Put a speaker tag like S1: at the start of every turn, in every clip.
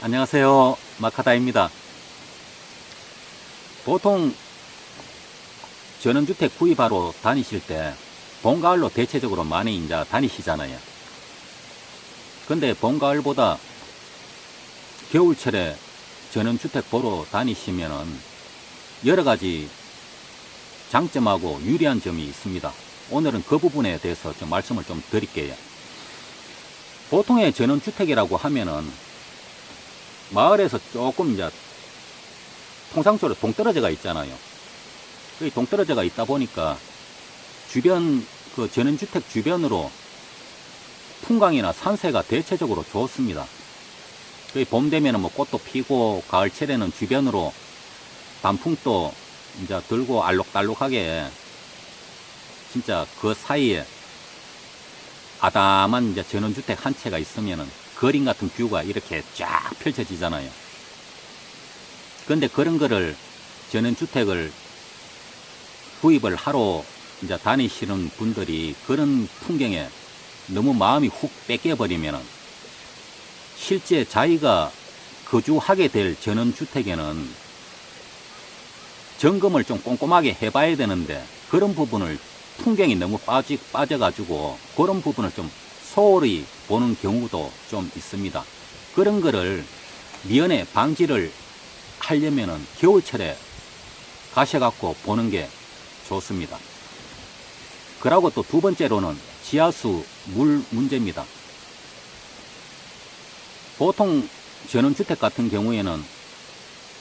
S1: 안녕하세요. 마카다입니다. 보통 전원주택 구입하러 다니실 때 봄, 가을로 대체적으로 많이 이제 다니시잖아요. 근데 봄, 가을보다 겨울철에 전원주택 보러 다니시면은 여러 가지 장점하고 유리한 점이 있습니다. 오늘은 그 부분에 대해서 좀 말씀을 좀 드릴게요. 보통의 전원주택이라고 하면은 마을에서 조금 이제 통상적으로 동떨어져가 있잖아요. 그 동떨어져가 있다 보니까 주변 그 전원주택 주변으로 풍광이나 산세가 대체적으로 좋습니다. 봄 되면은 뭐 꽃도 피고 가을철에는 주변으로 단풍도 이제 들고 알록달록하게 진짜 그 사이에 아담한 이제 전원주택 한 채가 있으면은 그림 같은 뷰가 이렇게 쫙 펼쳐지잖아요. 근데 그런 거를 전원주택을 구입을 하러 이제 다니시는 분들이 그런 풍경에 너무 마음이 훅 뺏겨버리면은 실제 자기가 거주하게 될 전원주택에는 점검을 좀 꼼꼼하게 해봐야 되는데 그런 부분을 풍경이 너무 빠져가지고 그런 부분을 좀 소홀히 보는 경우도 좀 있습니다. 그런 거를 미연에 방지를 하려면은 겨울철에 가셔갖고 보는 게 좋습니다. 그리고 또 두 번째로는 지하수 물 문제입니다. 보통 전원주택 같은 경우에는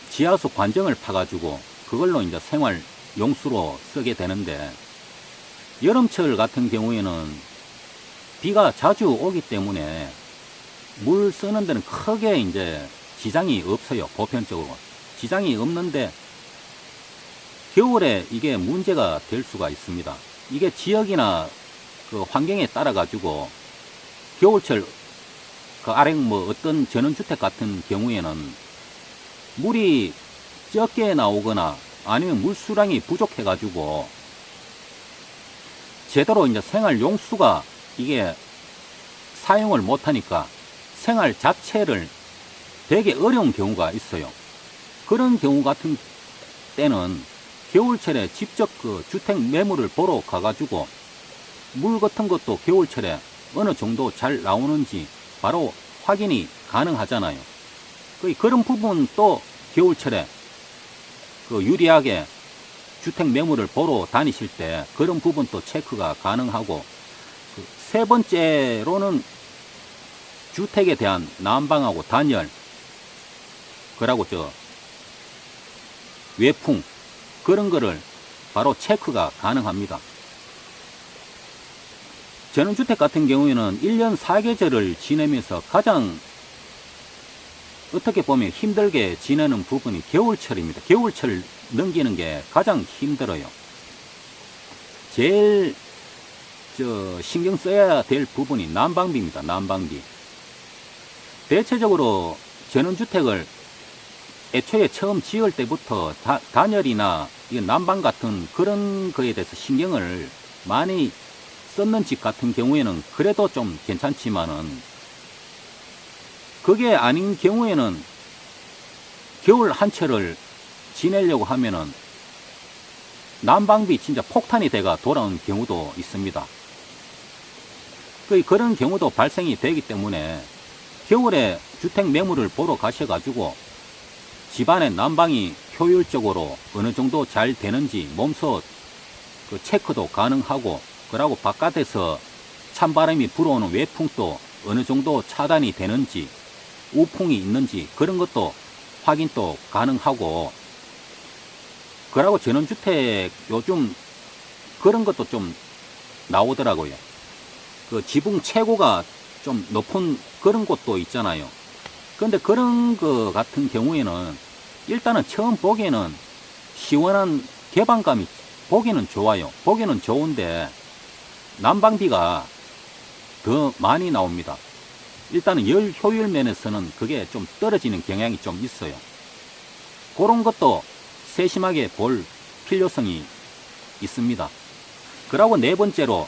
S1: 지하수 관정을 파가지고 그걸로 이제 생활 용수로 쓰게 되는데 여름철 같은 경우에는 비가 자주 오기 때문에 물 쓰는 데는 크게 이제 지장이 없어요. 보편적으로. 지장이 없는데 겨울에 이게 문제가 될 수가 있습니다. 이게 지역이나 그 환경에 따라 가지고 겨울철 그 아래 뭐 어떤 전원주택 같은 경우에는 물이 적게 나오거나 아니면 물수량이 부족해 가지고 제대로 이제 생활 용수가 이게 사용을 못하니까 생활 자체를 되게 어려운 경우가 있어요. 그런 경우 같은 때는 겨울철에 직접 그 주택 매물을 보러 가가지고 물 같은 것도 겨울철에 어느 정도 잘 나오는지 바로 확인이 가능하잖아요. 그런 부분 또 겨울철에 그 유리하게 주택 매물을 보러 다니실 때 그런 부분도 체크가 가능하고 세 번째로는 주택에 대한 난방하고 단열 그러고 외풍 그런 거를 바로 체크가 가능합니다. 전원주택 같은 경우에는 1년 4계절을 지내면서 가장 어떻게 보면 힘들게 지내는 부분이 겨울철입니다. 겨울철 넘기는 게 가장 힘들어요. 제일 신경 써야 될 부분이 난방비입니다. 난방비. 대체적으로 전원주택을 애초에 처음 지을 때부터 단열이나 난방 같은 그런 거에 대해서 신경을 많이 썼는 집 같은 경우에는 그래도 좀 괜찮지만은 그게 아닌 경우에는 겨울 한 채를 지내려고 하면은 난방비 진짜 폭탄이 돼가 돌아온 경우도 있습니다. 그런 경우도 발생이 되기 때문에 겨울에 주택 매물을 보러 가셔가지고 집안의 난방이 효율적으로 어느 정도 잘 되는지 몸소 그 체크도 가능하고 그러고 바깥에서 찬바람이 불어오는 외풍도 어느 정도 차단이 되는지 우풍이 있는지 그런 것도 확인도 가능하고 그러고 전원주택 요즘 그런 것도 좀 나오더라고요. 그 지붕 채고가 좀 높은 그런 곳도 있잖아요. 근데 그런 거 같은 경우에는 일단은 처음 보기에는 시원한 개방감이 보기는 좋아요. 보기는 좋은데 난방비가 더 많이 나옵니다. 일단은 열 효율 면에서는 그게 좀 떨어지는 경향이 좀 있어요. 그런 것도 세심하게 볼 필요성이 있습니다. 그리고 네 번째로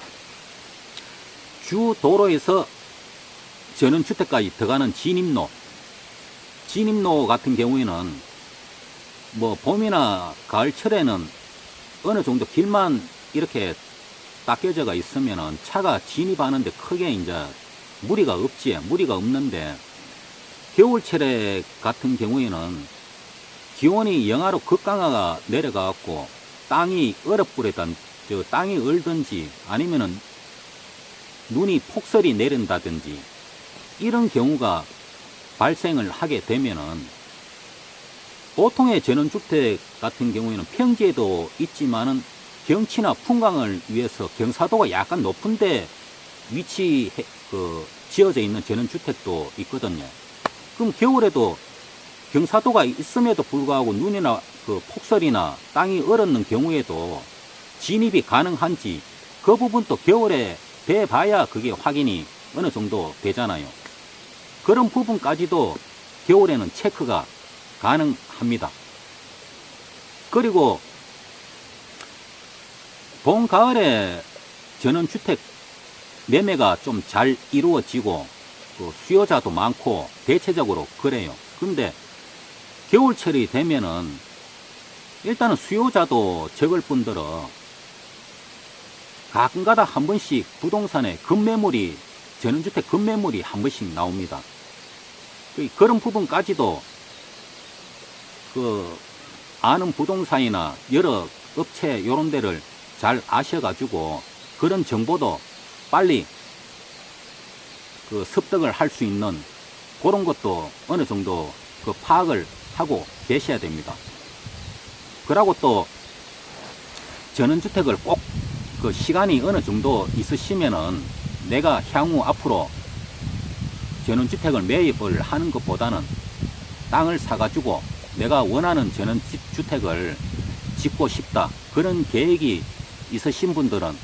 S1: 주 도로에서 전원주택까지 들어가는 진입로 진입로 같은 경우에는 뭐 봄이나 가을철에는 어느 정도 길만 이렇게 닦여져가 있으면은 차가 진입하는데 크게 이제 무리가 없지. 무리가 없는데 겨울철에 같은 경우에는 기온이 영하로 극강하가 내려가갖고 땅이 얼어버렸던 땅이 얼든지 아니면은 눈이 폭설이 내린다든지 이런 경우가 발생을 하게 되면은 보통의 전원주택 같은 경우에는 평지에도 있지만은 경치나 풍광을 위해서 경사도가 약간 높은데 지어져 있는 전원주택도 있거든요. 그럼 겨울에도 경사도가 있음에도 불구하고 눈이나 폭설이나 땅이 얼었는 경우에도 진입이 가능한지 그 부분도 겨울에 돼봐야 그게 확인이 어느 정도 되잖아요. 그런 부분까지도 겨울에는 체크가 가능합니다. 그리고 봄, 가을에 전원주택 매매가 좀 잘 이루어지고 수요자도 많고 대체적으로 그래요. 근데 겨울철이 되면은 일단은 수요자도 적을 뿐더러 가끔가다 한 번씩 부동산에 급매물이 전원주택 급매물이 한 번씩 나옵니다. 그런 부분까지도 아는 부동산이나 여러 업체 요런 데를 잘 아셔가지고 그런 정보도 빨리 습득을 할 수 있는 그런 것도 어느 정도 파악을 하고 계셔야 됩니다. 그러고 또 전원주택을 꼭 시간이 어느 정도 있으시면은 내가 향후 앞으로 전원주택을 매입을 하는 것보다는 땅을 사가지고 내가 원하는 전원주택을 짓고 싶다. 그런 계획이 있으신 분들은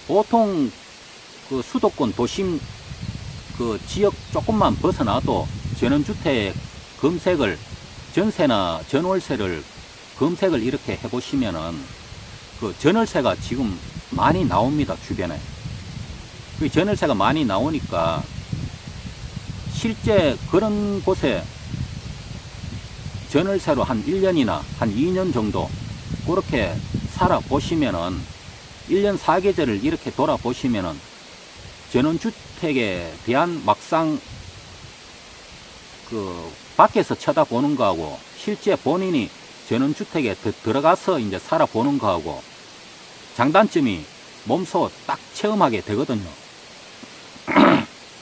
S1: 보통 수도권 도심 지역 조금만 벗어나도 전원주택 검색을 전세나 전월세를 검색을 이렇게 해보시면은 전월세가 지금 많이 나옵니다. 주변에. 전월세가 많이 나오니까 실제 그런 곳에 전월세로 한 1년이나 한 2년 정도 그렇게 살아보시면은 1년 4계절을 이렇게 돌아보시면은 전원주택에 대한 막상 밖에서 쳐다보는 거하고 실제 본인이 전원주택에 들어가서 이제 살아보는 거하고 장단점이 몸소 딱 체험하게 되거든요.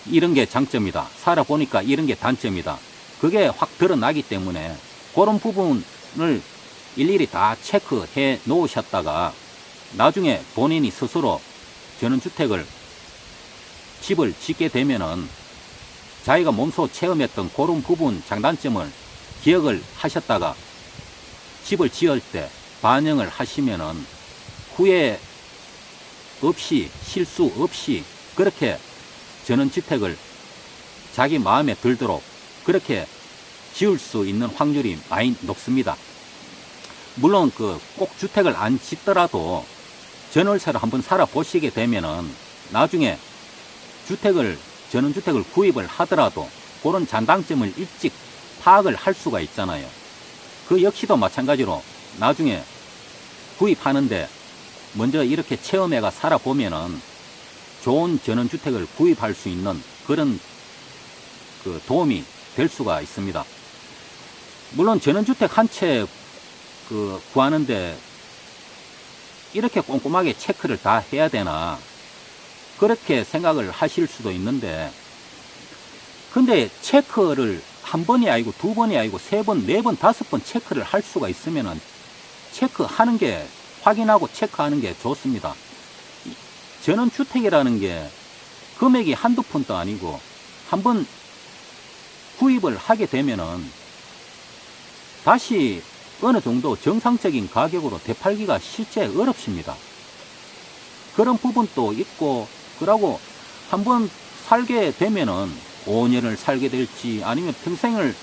S1: 이런 게 장점이다. 살아보니까 이런 게 단점이다. 그게 확 드러나기 때문에 그런 부분을 일일이 다 체크해 놓으셨다가 나중에 본인이 스스로 전원주택을 집을 짓게 되면은 자기가 몸소 체험했던 그런 부분 장단점을 기억을 하셨다가 집을 지을 때 반영을 하시면은 후회 없이 실수 없이 그렇게 전원주택을 자기 마음에 들도록 그렇게 지을 수 있는 확률이 많이 높습니다. 물론 꼭 주택을 안 짓더라도 전월세로 한번 살아보시게 되면은 나중에 전원주택을 구입을 하더라도 그런 장단점을 일찍 파악을 할 수가 있잖아요. 그 역시도 마찬가지로 나중에 구입하는데 먼저 이렇게 체험해가 살아보면은 좋은 전원주택을 구입할 수 있는 그런 도움이 될 수가 있습니다. 물론 전원주택 한 채 구하는데 이렇게 꼼꼼하게 체크를 다 해야 되나 그렇게 생각을 하실 수도 있는데 근데 체크를 한 번이 아니고 두 번이 아니고 세 번, 네 번, 다섯 번 체크를 할 수가 있으면은 체크하는 게 확인하고 체크하는 게 좋습니다. 전원주택이라는 게 금액이 한두 푼도 아니고 한번 구입을 하게 되면은 다시 어느 정도 정상적인 가격으로 되팔기가 실제 어렵습니다. 그런 부분도 있고 그러고 한번 살게 되면은 5년을 살게 될지 아니면 평생을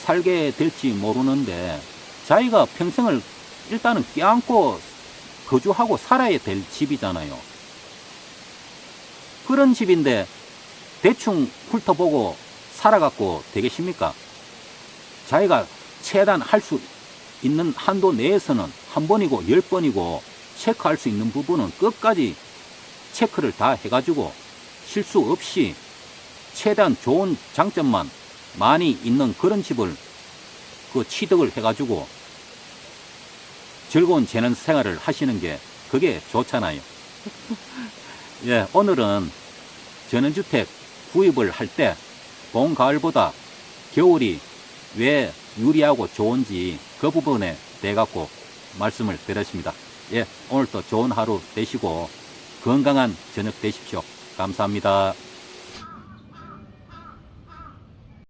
S1: 살게 될지 모르는데 자기가 평생을 일단은 껴안고 거주하고 살아야 될 집이잖아요. 그런 집인데 대충 훑어보고 살아갖고 되겠습니까? 자기가 최대한 할 수 있는 한도 내에서는 한 번이고 10번이고 체크할 수 있는 부분은 끝까지 체크를 다 해가지고 실수 없이 최대한 좋은 장점만 많이 있는 그런 집을 취득을 해가지고 즐거운 재능 생활을 하시는 게 그게 좋잖아요. 예, 오늘은 전원주택 구입을 할 때 봄, 가을보다 겨울이 왜 유리하고 좋은지 그 부분에 대해 갖고 말씀을 드렸습니다. 예, 오늘도 좋은 하루 되시고 건강한 저녁 되십시오. 감사합니다.